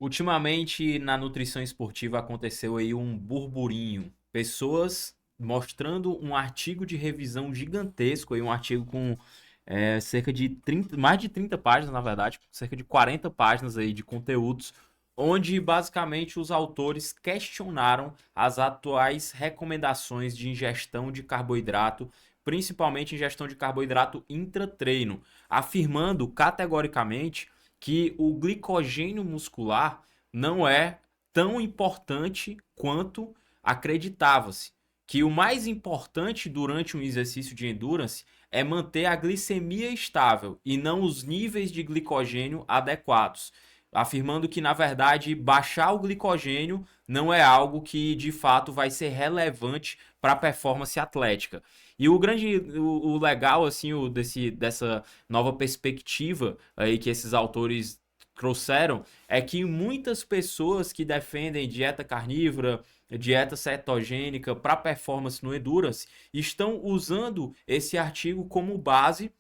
Ultimamente, na nutrição esportiva aconteceu aí um burburinho. Pessoas mostrando um artigo de revisão gigantesco, aí um artigo com cerca de 30, mais de 30 páginas, na verdade, cerca de 40 páginas aí de conteúdos, onde basicamente os autores questionaram as atuais recomendações de ingestão de carboidrato, principalmente ingestão de carboidrato intratreino, afirmando categoricamente que o glicogênio muscular não é tão importante quanto acreditava-se. Que o mais importante durante um exercício de endurance é manter a glicemia estável e não os níveis de glicogênio adequados, afirmando que, na verdade, baixar o glicogênio não é algo que de fato vai ser relevante para a performance atlética. E o legal assim, dessa nova perspectiva aí que esses autores trouxeram é que muitas pessoas que defendem dieta carnívora, dieta cetogênica para performance no endurance estão usando esse artigo como base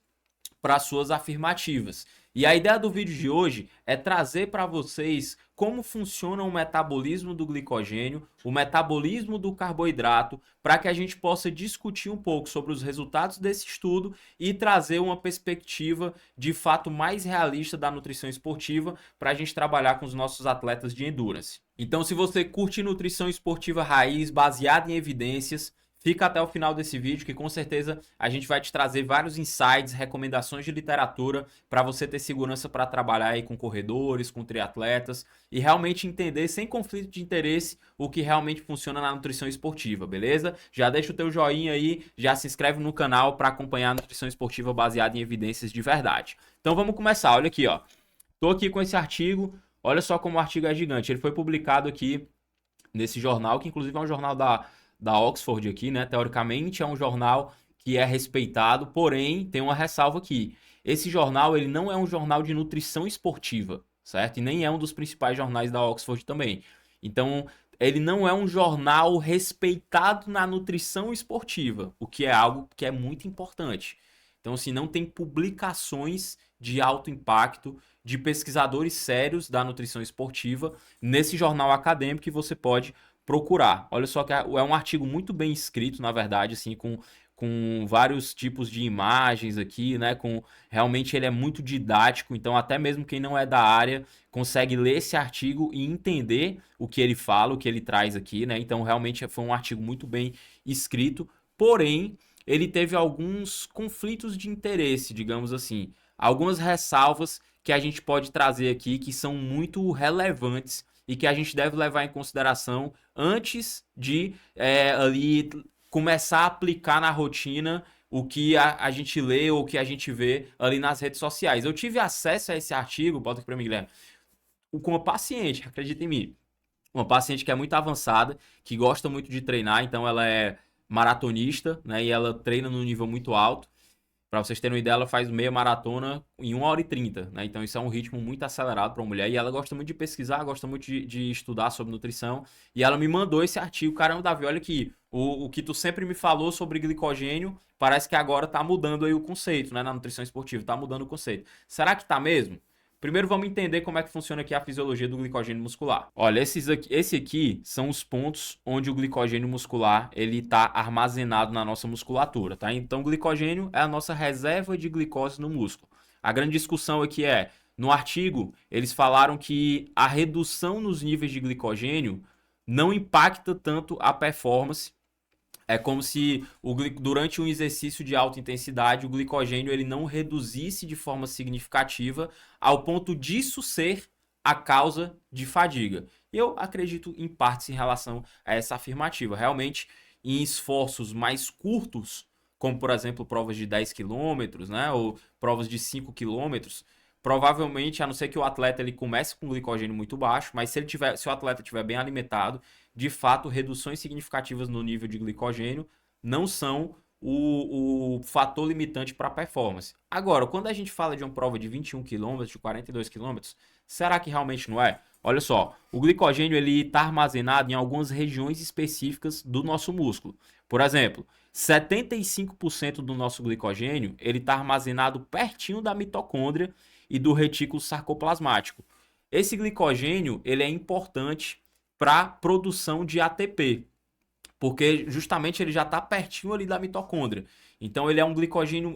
para suas afirmativas. E a ideia do vídeo de hoje é trazer para vocês como funciona o metabolismo do glicogênio, o metabolismo do carboidrato, para que a gente possa discutir um pouco sobre os resultados desse estudo e trazer uma perspectiva de fato mais realista da nutrição esportiva para a gente trabalhar com os nossos atletas de endurance. Então, se você curte nutrição esportiva raiz baseada em evidências, fica até o final desse vídeo que com certeza a gente vai te trazer vários insights, recomendações de literatura para você ter segurança para trabalhar aí com corredores, com triatletas e realmente entender sem conflito de interesse o que realmente funciona na nutrição esportiva, beleza? Já deixa o teu joinha aí, já se inscreve no canal para acompanhar a nutrição esportiva baseada em evidências de verdade. Então vamos começar, olha aqui, ó. Tô aqui com esse artigo, olha só como o artigo é gigante. Ele foi publicado aqui nesse jornal, que inclusive é um jornal da Oxford aqui, né? Teoricamente é um jornal que é respeitado, porém tem uma ressalva aqui. Esse jornal, ele não é um jornal de nutrição esportiva, certo? E nem é um dos principais jornais da Oxford também. Então, ele não é um jornal respeitado na nutrição esportiva, o que é algo que é muito importante. Então, assim, não tem publicações de alto impacto de pesquisadores sérios da nutrição esportiva nesse jornal acadêmico que você pode procurar. Olha só que é um artigo muito bem escrito, na verdade, assim, com vários tipos de imagens aqui, né? Realmente ele é muito didático, então até mesmo quem não é da área consegue ler esse artigo e entender o que ele fala, o que ele traz aqui, né? Então realmente foi um artigo muito bem escrito, porém ele teve alguns conflitos de interesse, digamos assim, algumas ressalvas que a gente pode trazer aqui que são muito relevantes e que a gente deve levar em consideração antes de ali começar a aplicar na rotina o que a gente lê ou o que a gente vê ali nas redes sociais. Eu tive acesso a esse artigo, bota aqui para mim, Guilherme, com uma paciente, acredita em mim, uma paciente que é muito avançada, que gosta muito de treinar, então ela é maratonista, né, e ela treina num nível muito alto. Para vocês terem uma ideia, ela faz meia maratona em 1 hora e 30, né? Então isso é um ritmo muito acelerado para uma mulher. E ela gosta muito de pesquisar, gosta muito de estudar sobre nutrição. E ela me mandou esse artigo. Caramba, Davi, olha aqui. O que tu sempre me falou sobre glicogênio, parece que agora tá mudando aí o conceito, né? Na nutrição esportiva, tá mudando o conceito. Será que tá mesmo? Primeiro vamos entender como é que funciona aqui a fisiologia do glicogênio muscular. Olha, esse aqui são os pontos onde o glicogênio muscular ele está armazenado na nossa musculatura, tá? Então, o glicogênio é a nossa reserva de glicose no músculo. A grande discussão aqui é, no artigo, eles falaram que a redução nos níveis de glicogênio não impacta tanto a performance. É como se durante um exercício de alta intensidade o glicogênio ele não reduzisse de forma significativa ao ponto disso ser a causa de fadiga. Eu acredito em partes em relação a essa afirmativa. Realmente, em esforços mais curtos, como por exemplo provas de 10 quilômetros, né, ou provas de 5 quilômetros, provavelmente, a não ser que o atleta ele comece com glicogênio muito baixo, mas se o atleta estiver bem alimentado, de fato, reduções significativas no nível de glicogênio não são o fator limitante para a performance. Agora, quando a gente fala de uma prova de 21 quilômetros, de 42 quilômetros, será que realmente não é? Olha só, o glicogênio ele está armazenado em algumas regiões específicas do nosso músculo. Por exemplo, 75% do nosso glicogênio ele está armazenado pertinho da mitocôndria e do retículo sarcoplasmático. Esse glicogênio, ele é importante para produção de ATP, porque justamente ele já está pertinho ali da mitocôndria. Então ele é um glicogênio,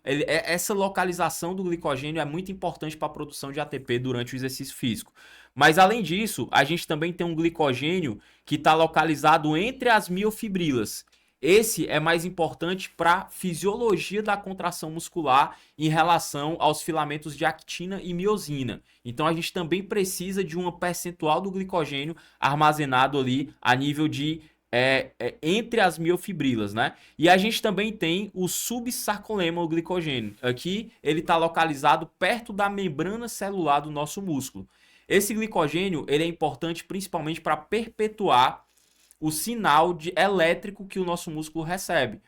essa localização do glicogênio é muito importante para a produção de ATP durante o exercício físico. Mas além disso, a gente também tem um glicogênio que está localizado entre as miofibrilas. Esse é mais importante para a fisiologia da contração muscular em relação aos filamentos de actina e miosina. Então a gente também precisa de um percentual do glicogênio armazenado ali a nível de entre as miofibrilas, né? E a gente também tem o subsarcolema, o glicogênio. Aqui ele está localizado perto da membrana celular do nosso músculo. Esse glicogênio ele é importante principalmente para perpetuar o sinal elétrico que o nosso músculo recebe,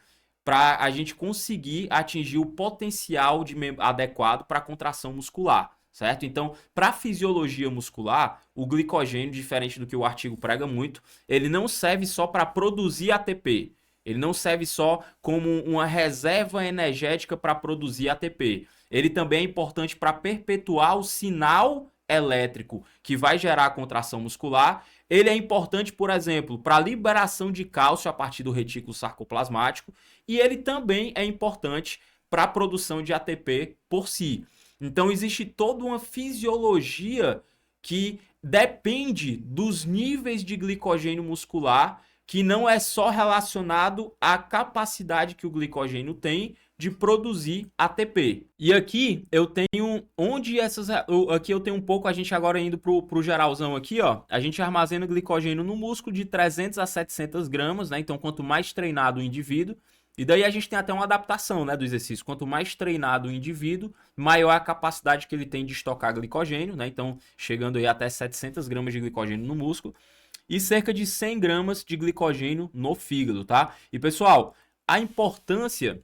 para a gente conseguir atingir o potencial adequado para a contração muscular. Certo? Então, para a fisiologia muscular, o glicogênio, diferente do que o artigo prega muito, ele não serve só para produzir ATP. Ele não serve só como uma reserva energética para produzir ATP. Ele também é importante para perpetuar o sinal elétrico que vai gerar a contração muscular. Ele é importante, por exemplo, para a liberação de cálcio a partir do retículo sarcoplasmático. E ele também é importante para a produção de ATP por si. Então existe toda uma fisiologia que depende dos níveis de glicogênio muscular, que não é só relacionado à capacidade que o glicogênio tem de produzir ATP. E aqui eu tenho aqui eu tenho um pouco, a gente agora indo pro geralzão aqui, ó. A gente armazena glicogênio no músculo de 300 a 700 gramas, né? Então quanto mais treinado o indivíduo, e daí a gente tem até uma adaptação, né, do exercício. Quanto mais treinado o indivíduo, maior a capacidade que ele tem de estocar glicogênio, né? Então, chegando aí até 700 gramas de glicogênio no músculo e cerca de 100 gramas de glicogênio no fígado, tá? E, pessoal, a importância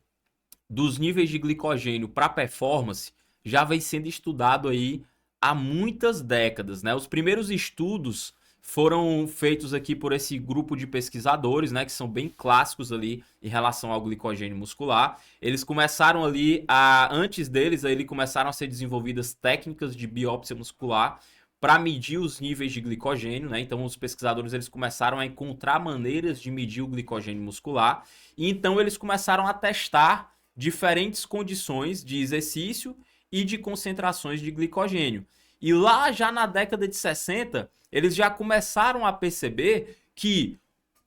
dos níveis de glicogênio para performance já vem sendo estudado aí há muitas décadas, né? Os primeiros estudos foram feitos aqui por esse grupo de pesquisadores, né, que são bem clássicos ali em relação ao glicogênio muscular. Eles começaram ali antes deles, aí começaram a ser desenvolvidas técnicas de biópsia muscular para medir os níveis de glicogênio, né? Então os pesquisadores eles começaram a encontrar maneiras de medir o glicogênio muscular e então eles começaram a testar diferentes condições de exercício e de concentrações de glicogênio. E lá já na década de 60, eles já começaram a perceber que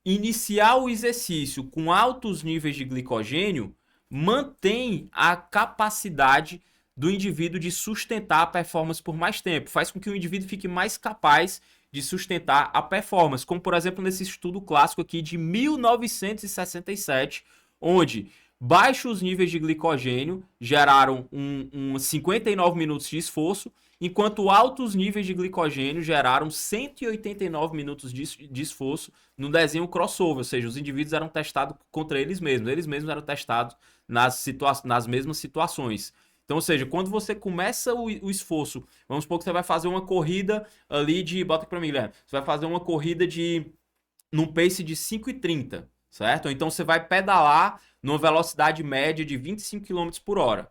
iniciar o exercício com altos níveis de glicogênio mantém a capacidade do indivíduo de sustentar a performance por mais tempo, faz com que o indivíduo fique mais capaz de sustentar a performance, como por exemplo nesse estudo clássico aqui de 1967, onde baixos níveis de glicogênio geraram 59 minutos de esforço, enquanto altos níveis de glicogênio geraram 189 minutos de esforço no desenho crossover, ou seja, os indivíduos eram testados contra eles mesmos eram testados nas mesmas situações. Então, ou seja, quando você começa o esforço, vamos supor que você vai fazer uma corrida ali bota aqui pra mim, Guilherme, você vai fazer uma corrida num pace de 5,30, certo? Então você vai pedalar numa velocidade média de 25 km por hora.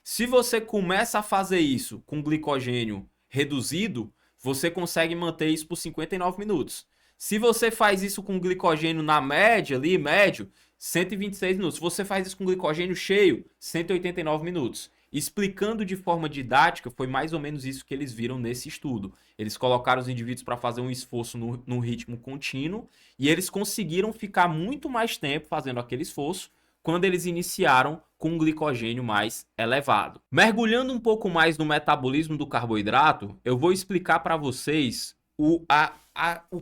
Se você começa a fazer isso com glicogênio reduzido, você consegue manter isso por 59 minutos. Se você faz isso com glicogênio na média, ali, médio, 126 minutos. Se você faz isso com glicogênio cheio, 189 minutos. Explicando de forma didática, foi mais ou menos isso que eles viram nesse estudo. Eles colocaram os indivíduos para fazer um esforço num ritmo contínuo e eles conseguiram ficar muito mais tempo fazendo aquele esforço quando eles iniciaram com um glicogênio mais elevado. Mergulhando um pouco mais no metabolismo do carboidrato, eu vou explicar para vocês o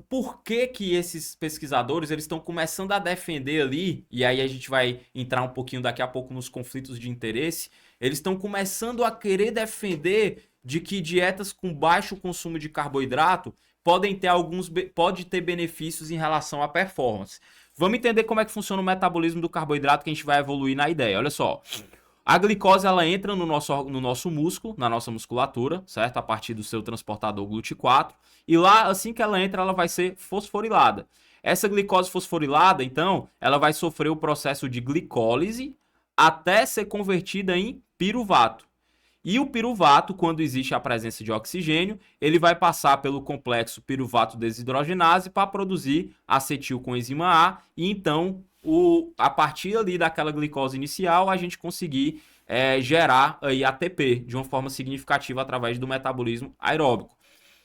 porquê que esses pesquisadores eles estão começando a defender ali, e aí a gente vai entrar um pouquinho daqui a pouco nos conflitos de interesse, eles estão começando a querer defender de que dietas com baixo consumo de carboidrato pode ter benefícios em relação à performance. Vamos entender como é que funciona o metabolismo do carboidrato que a gente vai evoluir na ideia. Olha só, a glicose ela entra no nosso músculo, na nossa musculatura, certo? A partir do seu transportador GLUT4. E lá, assim que ela entra, ela vai ser fosforilada. Essa glicose fosforilada, então, ela vai sofrer o processo de glicólise até ser convertida em piruvato. E o piruvato, quando existe a presença de oxigênio, ele vai passar pelo complexo piruvato desidrogenase para produzir acetilcoenzima A e então a partir ali daquela glicose inicial a gente conseguir gerar aí ATP de uma forma significativa através do metabolismo aeróbico.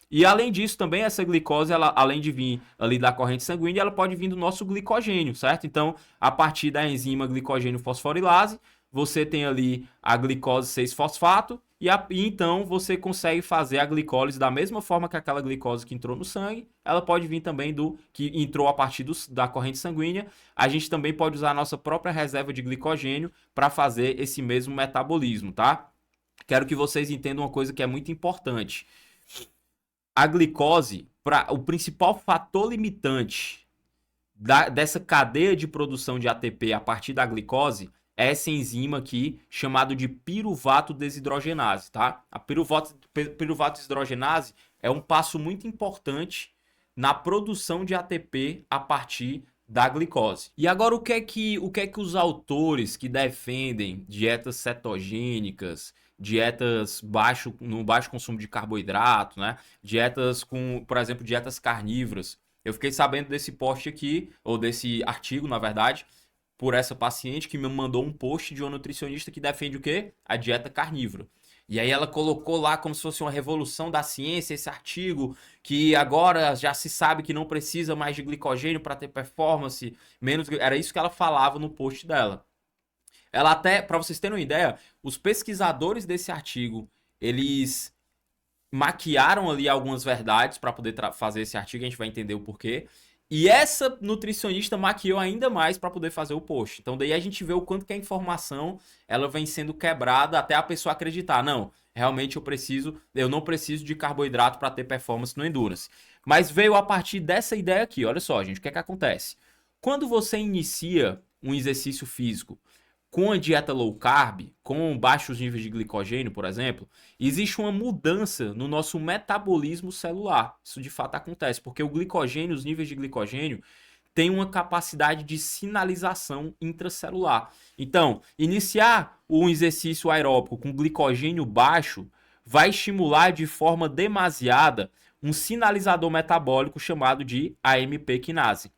E além disso, também essa glicose, ela, além de vir ali da corrente sanguínea, ela pode vir do nosso glicogênio, certo? Então, a partir da enzima glicogênio fosforilase, você tem ali a glicose 6-fosfato e então você consegue fazer a glicólise da mesma forma que aquela glicose que entrou no sangue, ela pode vir também do que entrou a partir da corrente sanguínea. A gente também pode usar a nossa própria reserva de glicogênio para fazer esse mesmo metabolismo, tá? Quero que vocês entendam uma coisa que é muito importante. A glicose, o principal fator limitante dessa cadeia de produção de ATP a partir da glicose é essa enzima aqui, chamado de piruvato desidrogenase, tá? A piruvato desidrogenase é um passo muito importante na produção de ATP a partir da glicose. E agora o que é que os autores que defendem dietas cetogênicas, dietas no baixo consumo de carboidrato, né? Dietas com, por exemplo, dietas carnívoras. Eu fiquei sabendo desse post aqui, ou desse artigo, na verdade, por essa paciente que me mandou um post de uma nutricionista que defende o quê? A dieta carnívora. E aí ela colocou lá como se fosse uma revolução da ciência, esse artigo, que agora já se sabe que não precisa mais de glicogênio para ter performance, menos... Era isso que ela falava no post dela. Ela até, para vocês terem uma ideia, os pesquisadores desse artigo, eles maquiaram ali algumas verdades para poder fazer esse artigo, a gente vai entender o porquê. E essa nutricionista maquiou ainda mais para poder fazer o post. Então daí a gente vê o quanto que a informação ela vem sendo quebrada até a pessoa acreditar. Não, realmente eu não preciso de carboidrato para ter performance no endurance. Mas veio a partir dessa ideia aqui. Olha só, gente, o que é que acontece? Quando você inicia um exercício físico com a dieta low carb, com baixos níveis de glicogênio, por exemplo, existe uma mudança no nosso metabolismo celular. Isso de fato acontece, porque o glicogênio, os níveis de glicogênio, têm uma capacidade de sinalização intracelular. Então, iniciar um exercício aeróbico com glicogênio baixo vai estimular de forma demasiada um sinalizador metabólico chamado de AMP quinase.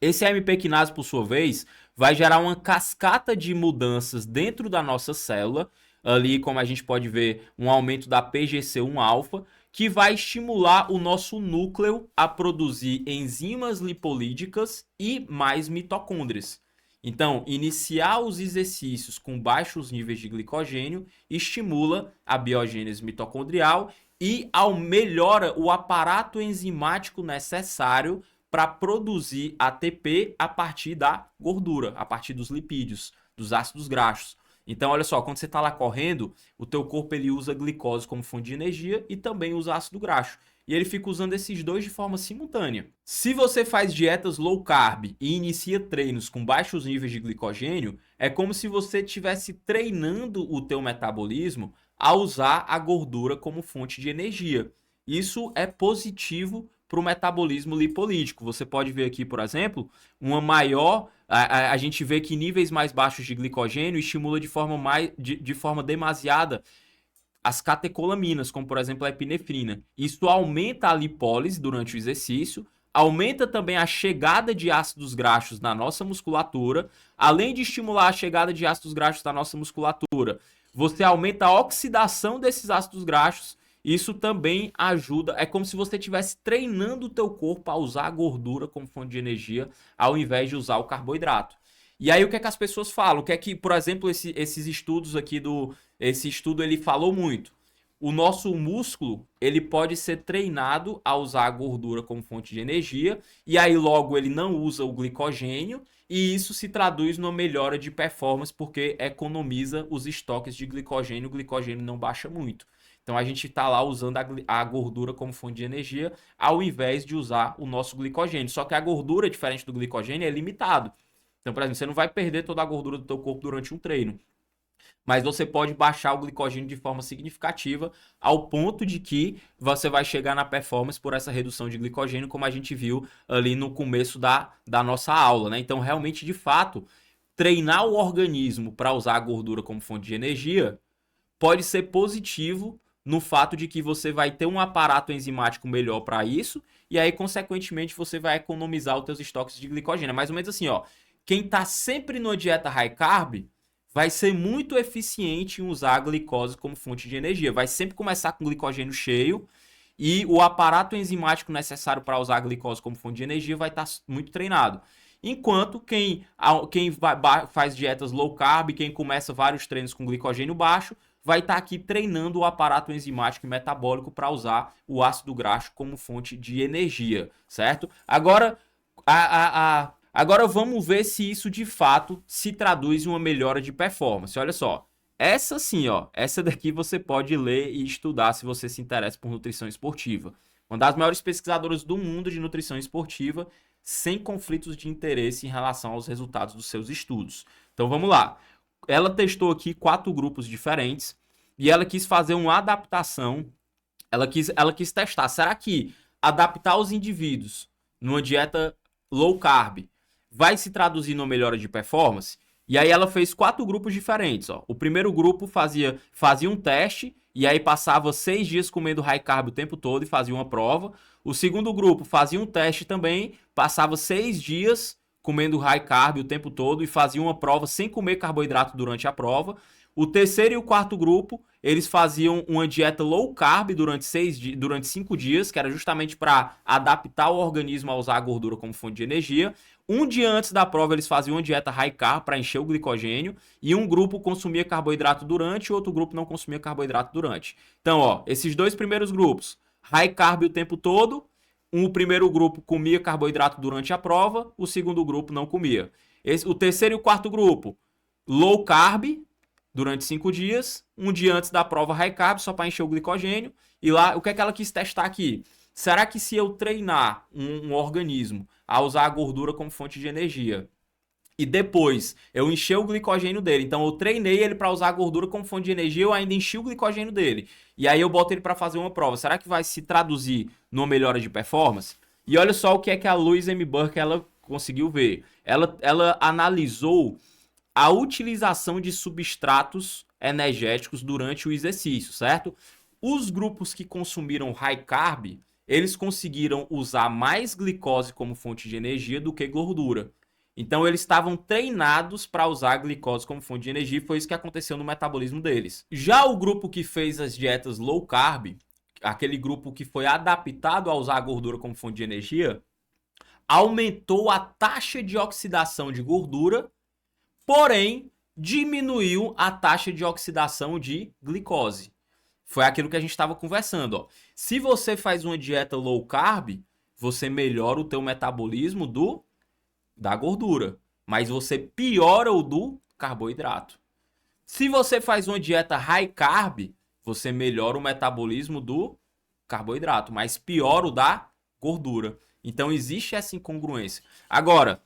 Esse AMP quinase, por sua vez, vai gerar uma cascata de mudanças dentro da nossa célula, ali como a gente pode ver, um aumento da PGC1-alfa, que vai estimular o nosso núcleo a produzir enzimas lipolídicas e mais mitocôndrias. Então, iniciar os exercícios com baixos níveis de glicogênio estimula a biogênese mitocondrial e melhora o aparato enzimático necessário para produzir ATP a partir da gordura, a partir dos lipídios, dos ácidos graxos. Então, olha só, quando você está lá correndo, o teu corpo ele usa glicose como fonte de energia e também usa ácido graxo. E ele fica usando esses dois de forma simultânea. Se você faz dietas low carb e inicia treinos com baixos níveis de glicogênio, é como se você estivesse treinando o teu metabolismo a usar a gordura como fonte de energia. Isso é positivo para o metabolismo lipolítico. Você pode ver aqui, por exemplo, uma maior... A gente vê que níveis mais baixos de glicogênio estimula de forma demasiada as catecolaminas, como por exemplo a epinefrina. Isso aumenta a lipólise durante o exercício, aumenta também a chegada de ácidos graxos na nossa musculatura. Além de estimular a chegada de ácidos graxos na nossa musculatura, você aumenta a oxidação desses ácidos graxos. Isso também ajuda, é como se você estivesse treinando o teu corpo a usar a gordura como fonte de energia, ao invés de usar o carboidrato. E aí o que é que as pessoas falam? O que é que, por exemplo, esses estudos aqui esse estudo ele falou muito. O nosso músculo, ele pode ser treinado a usar a gordura como fonte de energia, e aí logo ele não usa o glicogênio, e isso se traduz numa melhora de performance, porque economiza os estoques de glicogênio, o glicogênio não baixa muito. Então a gente está lá usando a gordura como fonte de energia, ao invés de usar o nosso glicogênio. Só que a gordura, diferente do glicogênio, é limitado. Então, por exemplo, você não vai perder toda a gordura do teu corpo durante um treino. Mas você pode baixar o glicogênio de forma significativa, ao ponto de que você vai chegar na performance por essa redução de glicogênio, como a gente viu ali no começo da nossa aula, né? Então, realmente, de fato, treinar o organismo para usar a gordura como fonte de energia pode ser positivo no fato de que você vai ter um aparato enzimático melhor para isso, e aí, consequentemente, você vai economizar os seus estoques de glicogênio. É mais ou menos assim, ó. Quem está sempre numa dieta high carb vai ser muito eficiente em usar a glicose como fonte de energia. Vai sempre começar com glicogênio cheio e o aparato enzimático necessário para usar a glicose como fonte de energia vai estar muito treinado. Enquanto quem faz dietas low carb, quem começa vários treinos com glicogênio baixo, vai estar aqui treinando o aparato enzimático e metabólico para usar o ácido graxo como fonte de energia, certo? Agora, agora vamos ver se isso de fato se traduz em uma melhora de performance. Olha só, essa sim, ó, essa daqui você pode ler e estudar se você se interessa por nutrição esportiva. Uma das maiores pesquisadoras do mundo de nutrição esportiva, sem conflitos de interesse em relação aos resultados dos seus estudos. Então vamos lá. Ela testou aqui 4 grupos diferentes e ela quis fazer uma adaptação. Ela quis testar. Será que adaptar os indivíduos numa dieta low carb vai se traduzir numa melhora de performance? E aí ela fez 4 grupos diferentes. Ó. O primeiro grupo fazia um teste e aí passava 6 dias comendo high carb o tempo todo e fazia uma prova. O segundo grupo fazia um teste também, passava 6 dias comendo high carb o tempo todo e fazia uma prova sem comer carboidrato durante a prova. O terceiro e o quarto grupo, eles faziam uma dieta low carb durante 5 dias, que era justamente para adaptar o organismo a usar a gordura como fonte de energia. Um dia antes da prova, eles faziam uma dieta high carb para encher o glicogênio, e um grupo consumia carboidrato durante e outro grupo não consumia carboidrato durante. Então, ó, esses 2 primeiros grupos, high carb o tempo todo. O primeiro grupo comia carboidrato durante a prova, o segundo grupo não comia. O terceiro e o quarto grupo, low carb durante 5 dias, um dia antes da prova high carb, só para encher o glicogênio. E lá, o que é que ela quis testar aqui? Será que se eu treinar um organismo a usar a gordura como fonte de energia e depois eu encher o glicogênio dele, então eu treinei ele para usar a gordura como fonte de energia, eu ainda enchi o glicogênio dele, e aí eu boto ele para fazer uma prova, será que vai se traduzir numa melhora de performance? E olha só o que é que a Louise M. Burke ela conseguiu ver. Ela analisou a utilização de substratos energéticos durante o exercício, certo? Os grupos que consumiram high carb, eles conseguiram usar mais glicose como fonte de energia do que gordura. Então, eles estavam treinados para usar a glicose como fonte de energia e foi isso que aconteceu no metabolismo deles. Já o grupo que fez as dietas low carb, aquele grupo que foi adaptado a usar a gordura como fonte de energia, aumentou a taxa de oxidação de gordura, porém diminuiu a taxa de oxidação de glicose. Foi aquilo que a gente estava conversando. Ó. Se você faz uma dieta low carb, você melhora o teu metabolismo da gordura, mas você piora o do carboidrato. Se você faz uma dieta high carb, você melhora o metabolismo do carboidrato, mas piora o da gordura. Então existe essa incongruência. Agora,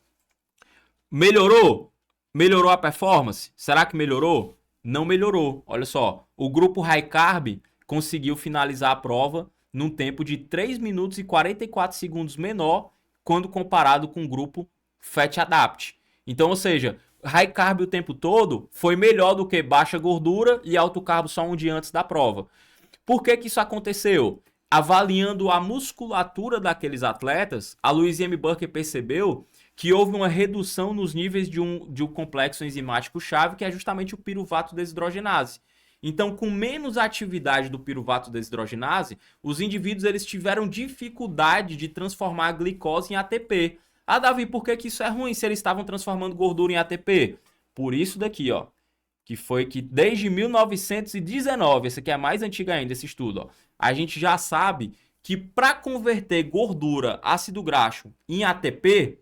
melhorou? Melhorou a performance? Será que melhorou? Não melhorou. Olha só, o grupo high carb conseguiu finalizar a prova num tempo de 3 minutos e 44 segundos menor quando comparado com o grupo Fat Adapt. Então, ou seja, high carb o tempo todo foi melhor do que baixa gordura e alto carbo só um dia antes da prova. Por que que isso aconteceu? Avaliando a musculatura daqueles atletas, a Louise M. Burke percebeu que houve uma redução nos níveis de um complexo enzimático-chave, que é justamente o piruvato desidrogenase. Então, com menos atividade do piruvato desidrogenase, os indivíduos eles tiveram dificuldade de transformar a glicose em ATP. Ah, Davi, por que que isso é ruim se eles estavam transformando gordura em ATP? Por isso daqui, ó, que foi que desde 1919, esse aqui é mais antigo ainda, esse estudo, ó, a gente já sabe que para converter gordura, ácido graxo, em ATP,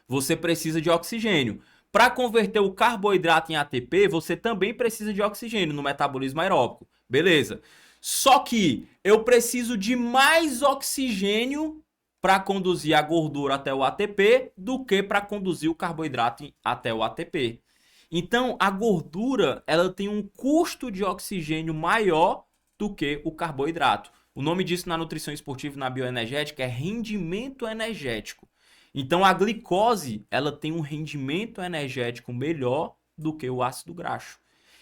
você precisa de oxigênio. Para converter o carboidrato em ATP, você também precisa de oxigênio no metabolismo aeróbico. Beleza. Só que eu preciso de mais oxigênio para conduzir a gordura até o ATP do que para conduzir o carboidrato até o ATP. Então, a gordura ela tem um custo de oxigênio maior do que o carboidrato. O nome disso na nutrição esportiva e na bioenergética é rendimento energético. Então, a glicose ela tem um rendimento energético melhor do que o ácido graxo.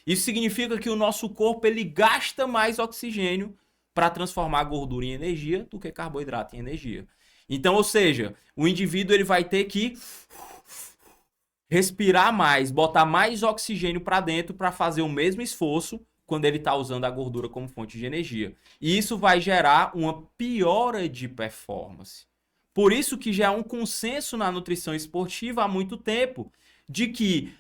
Isso significa que o nosso corpo ele gasta mais oxigênio para transformar a gordura em energia do que carboidrato em energia. Então, ou seja, o indivíduo ele vai ter que respirar mais, botar mais oxigênio para dentro para fazer o mesmo esforço quando ele está usando a gordura como fonte de energia. E isso vai gerar uma piora de performance. Por isso que já é um consenso na nutrição esportiva há muito tempo de que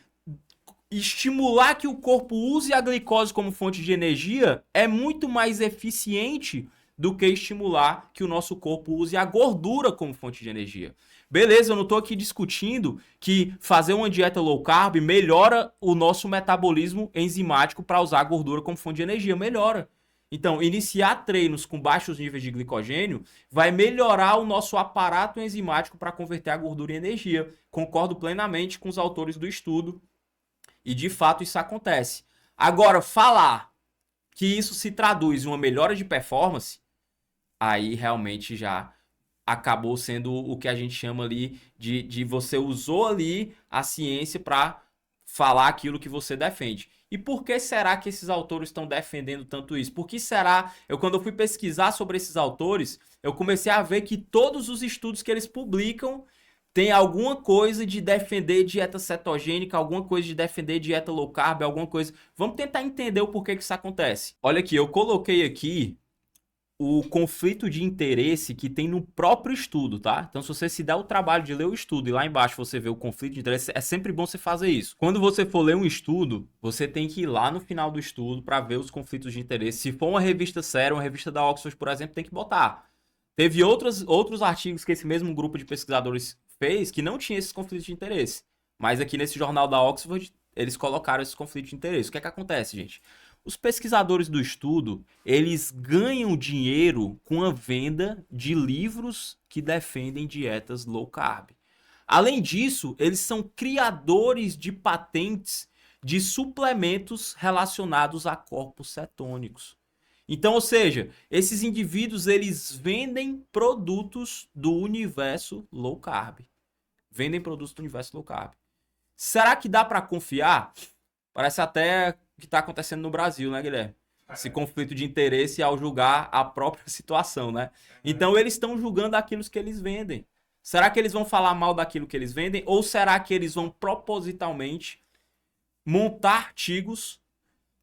estimular que o corpo use a glicose como fonte de energia é muito mais eficiente do que estimular que o nosso corpo use a gordura como fonte de energia. Beleza, eu não estou aqui discutindo que fazer uma dieta low carb melhora o nosso metabolismo enzimático para usar a gordura como fonte de energia. Melhora. Então, iniciar treinos com baixos níveis de glicogênio vai melhorar o nosso aparato enzimático para converter a gordura em energia. Concordo plenamente com os autores do estudo. E de fato isso acontece. Agora, falar que isso se traduz em uma melhora de performance, aí realmente já acabou sendo o que a gente chama ali de você usou ali a ciência para falar aquilo que você defende. E por que será que esses autores estão defendendo tanto isso? Por que será? Quando eu fui pesquisar sobre esses autores, eu comecei a ver que todos os estudos que eles publicam tem alguma coisa de defender dieta cetogênica, alguma coisa de defender dieta low carb, alguma coisa. Vamos tentar entender o porquê que isso acontece. Olha aqui, eu coloquei aqui o conflito de interesse que tem no próprio estudo, tá? Então, se você se dá o trabalho de ler o estudo e lá embaixo você vê o conflito de interesse, é sempre bom você fazer isso. Quando você for ler um estudo, você tem que ir lá no final do estudo para ver os conflitos de interesse. Se for uma revista séria, uma revista da Oxford, por exemplo, tem que botar. Teve outros artigos que esse mesmo grupo de pesquisadores fez que não tinha esses conflitos de interesse. Mas aqui nesse jornal da Oxford, eles colocaram esses conflitos de interesse. O que é que acontece, gente? Os pesquisadores do estudo, eles ganham dinheiro com a venda de livros que defendem dietas low carb. Além disso, eles são criadores de patentes de suplementos relacionados a corpos cetônicos. Então, ou seja, esses indivíduos eles vendem produtos do universo low carb. Vendem produtos do universo low carb. Será que dá para confiar? Parece até o que está acontecendo no Brasil, né, Guilherme? Esse conflito de interesse ao julgar a própria situação, né? Então, eles estão julgando aquilo que eles vendem. Será que eles vão falar mal daquilo que eles vendem? Ou será que eles vão propositalmente montar artigos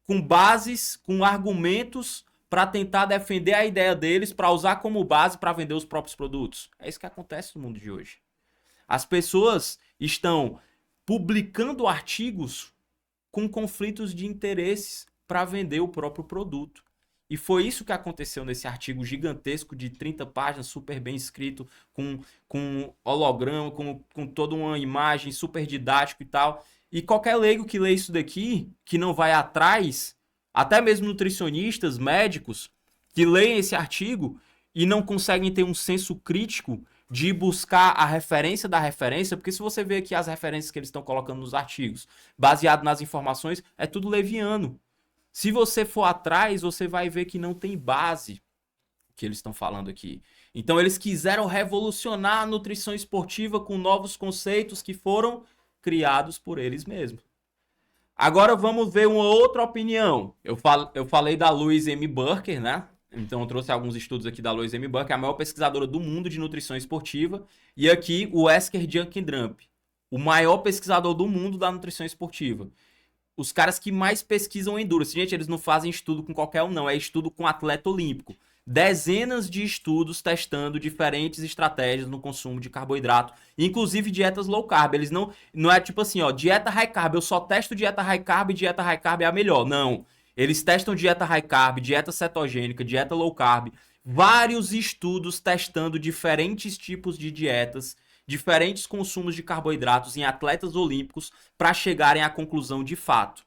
com bases, com argumentos para tentar defender a ideia deles, para usar como base para vender os próprios produtos? É isso que acontece no mundo de hoje. As pessoas estão publicando artigos com conflitos de interesses para vender o próprio produto. E foi isso que aconteceu nesse artigo gigantesco de 30 páginas, super bem escrito, com holograma, com toda uma imagem super didático e tal. E qualquer leigo que lê isso daqui, que não vai atrás, até mesmo nutricionistas, médicos, que leem esse artigo e não conseguem ter um senso crítico de buscar a referência da referência, porque se você vê aqui as referências que eles estão colocando nos artigos, baseado nas informações, é tudo leviano. Se você for atrás, você vai ver que não tem base o que eles estão falando aqui. Então eles quiseram revolucionar a nutrição esportiva com novos conceitos que foram criados por eles mesmos. Agora vamos ver uma outra opinião. Eu falei da Louise M. Burker, né? Então eu trouxe alguns estudos aqui da Louise M. Burker, a maior pesquisadora do mundo de nutrição esportiva. E aqui o Esker Junkendramp, o maior pesquisador do mundo da nutrição esportiva. Os caras que mais pesquisam endurance. Gente, eles não fazem estudo com qualquer um, não. É estudo com atleta olímpico. Dezenas de estudos testando diferentes estratégias no consumo de carboidrato, inclusive dietas low carb. Eles não é tipo assim, ó, dieta high carb, eu só testo dieta high carb e dieta high carb é a melhor. Não. Eles testam dieta high carb, dieta cetogênica, dieta low carb, vários estudos testando diferentes tipos de dietas, diferentes consumos de carboidratos em atletas olímpicos para chegarem à conclusão de fato.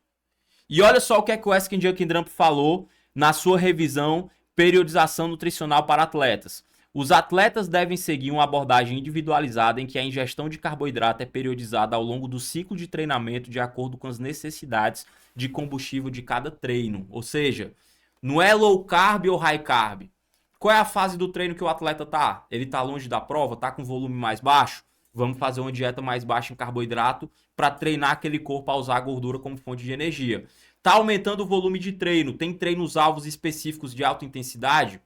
E olha só o que é que o Esker Junkendramp falou na sua revisão Periodização nutricional para atletas. Os atletas devem seguir uma abordagem individualizada em que a ingestão de carboidrato é periodizada ao longo do ciclo de treinamento de acordo com as necessidades de combustível de cada treino. Ou seja, não é low carb ou high carb. Qual é a fase do treino que o atleta tá? Ele tá longe da prova, tá com volume mais baixo? Vamos fazer uma dieta mais baixa em carboidrato para treinar aquele corpo a usar a gordura como fonte de energia. Tá aumentando o volume de treino, tem treinos alvos específicos de alta intensidade?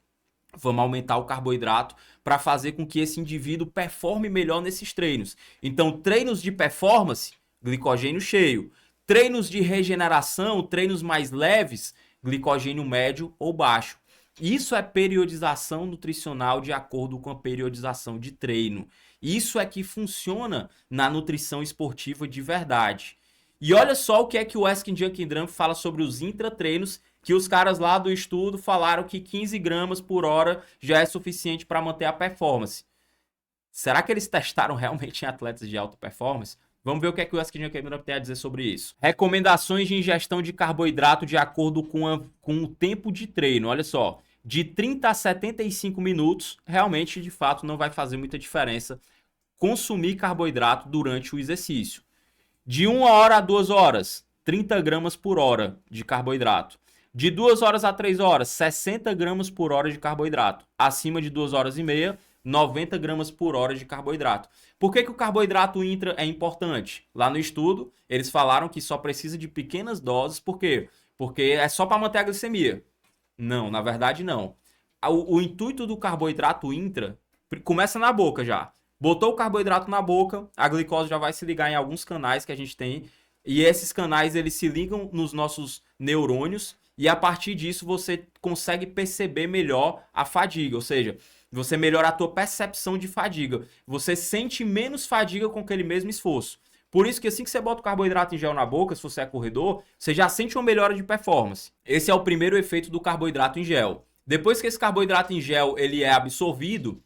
Vamos aumentar o carboidrato para fazer com que esse indivíduo performe melhor nesses treinos. Então, treinos de performance, glicogênio cheio. Treinos de regeneração, treinos mais leves, glicogênio médio ou baixo. Isso é periodização nutricional de acordo com a periodização de treino. Isso é que funciona na nutrição esportiva de verdade. E olha só o que é que o Ask Junk Drunk fala sobre os intratreinos, que os caras lá do estudo falaram que 15 gramas por hora já é suficiente para manter a performance. Será que eles testaram realmente em atletas de alta performance? Vamos ver o que é que o Ask Junk Drunk tem a dizer sobre isso. Recomendações de ingestão de carboidrato de acordo com o tempo de treino. Olha só, de 30 a 75 minutos, realmente, de fato, não vai fazer muita diferença consumir carboidrato durante o exercício. De 1 hora a 2 horas, 30 gramas por hora de carboidrato. De 2 horas a 3 horas, 60 gramas por hora de carboidrato. Acima de 2 horas e meia, 90 gramas por hora de carboidrato. Por que o carboidrato intra é importante? Lá no estudo, eles falaram que só precisa de pequenas doses. Por quê? Porque é só para manter a glicemia. Não, na verdade não. O intuito do carboidrato intra começa na boca já. Botou o carboidrato na boca, a glicose já vai se ligar em alguns canais que a gente tem. E esses canais, eles se ligam nos nossos neurônios. E a partir disso, você consegue perceber melhor a fadiga. Ou seja, você melhora a tua percepção de fadiga. Você sente menos fadiga com aquele mesmo esforço. Por isso que assim que você bota o carboidrato em gel na boca, se você é corredor, você já sente uma melhora de performance. Esse é o primeiro efeito do carboidrato em gel. Depois que esse carboidrato em gel ele é absorvido,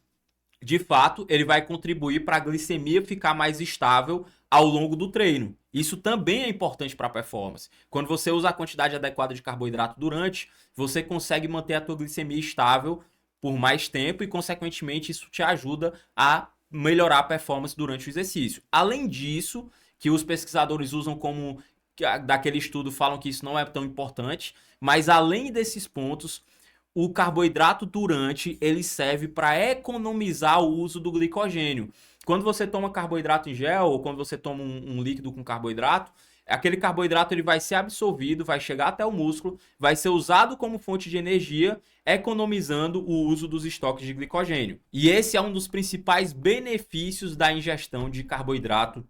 de fato, ele vai contribuir para a glicemia ficar mais estável ao longo do treino. Isso também é importante para a performance. Quando você usa a quantidade adequada de carboidrato durante, você consegue manter a tua glicemia estável por mais tempo e, consequentemente, isso te ajuda a melhorar a performance durante o exercício. Além disso, que os pesquisadores usam como daquele estudo, falam que isso não é tão importante, mas além desses pontos, o carboidrato durante ele serve para economizar o uso do glicogênio. Quando você toma carboidrato em gel ou quando você toma um líquido com carboidrato, aquele carboidrato ele vai ser absorvido, vai chegar até o músculo, vai ser usado como fonte de energia, economizando o uso dos estoques de glicogênio. E esse é um dos principais benefícios da ingestão de carboidrato.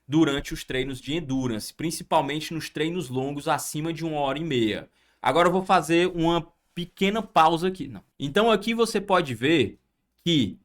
Durante os treinos de endurance, principalmente nos treinos longos acima de 1h30. Agora eu vou fazer uma pequena pausa aqui. Não. Então aqui você pode ver que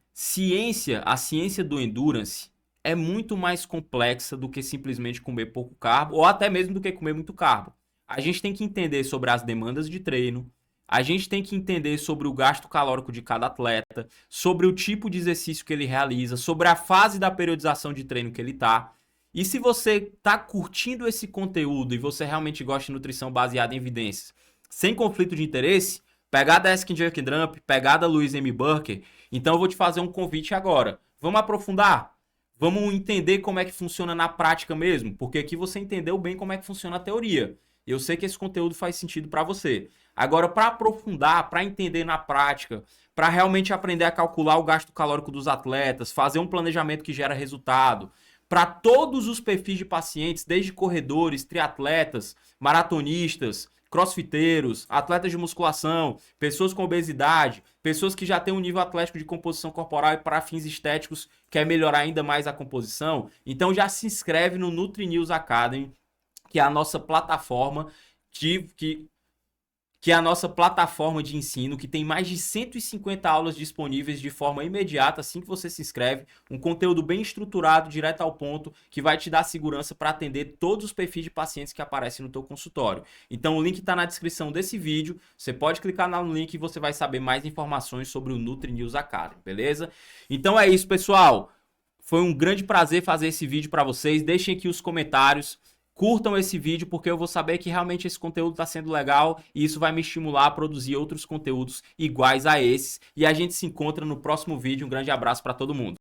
a ciência do endurance é muito mais complexa do que simplesmente comer pouco carbo, ou até mesmo do que comer muito carbo. A gente tem que entender sobre as demandas de treino, a gente tem que entender sobre o gasto calórico de cada atleta, sobre o tipo de exercício que ele realiza, sobre a fase da periodização de treino que ele está. E se você está curtindo esse conteúdo e você realmente gosta de nutrição baseada em evidências, sem conflito de interesse, pegada Ask Junk Drunk, pegada Louise M. Burker, então eu vou te fazer um convite agora. Vamos aprofundar? Vamos entender como é que funciona na prática mesmo? Porque aqui você entendeu bem como é que funciona a teoria. Eu sei que esse conteúdo faz sentido para você. Agora, para aprofundar, para entender na prática, para realmente aprender a calcular o gasto calórico dos atletas, fazer um planejamento que gera resultado, para todos os perfis de pacientes, desde corredores, triatletas, maratonistas, crossfiteiros, atletas de musculação, pessoas com obesidade, pessoas que já têm um nível atlético de composição corporal e para fins estéticos quer melhorar ainda mais a composição, então já se inscreve no Nutri News Academy, que é a nossa plataforma que é a nossa plataforma de ensino, que tem mais de 150 aulas disponíveis de forma imediata assim que você se inscreve, um conteúdo bem estruturado, direto ao ponto, que vai te dar segurança para atender todos os perfis de pacientes que aparecem no teu consultório. Então o link está na descrição desse vídeo, você pode clicar no link e você vai saber mais informações sobre o Nutri News Academy, beleza? Então é isso, pessoal. Foi um grande prazer fazer esse vídeo para vocês. Deixem aqui os comentários. Curtam esse vídeo porque eu vou saber que realmente esse conteúdo está sendo legal e isso vai me estimular a produzir outros conteúdos iguais a esses. E a gente se encontra no próximo vídeo. Um grande abraço para todo mundo.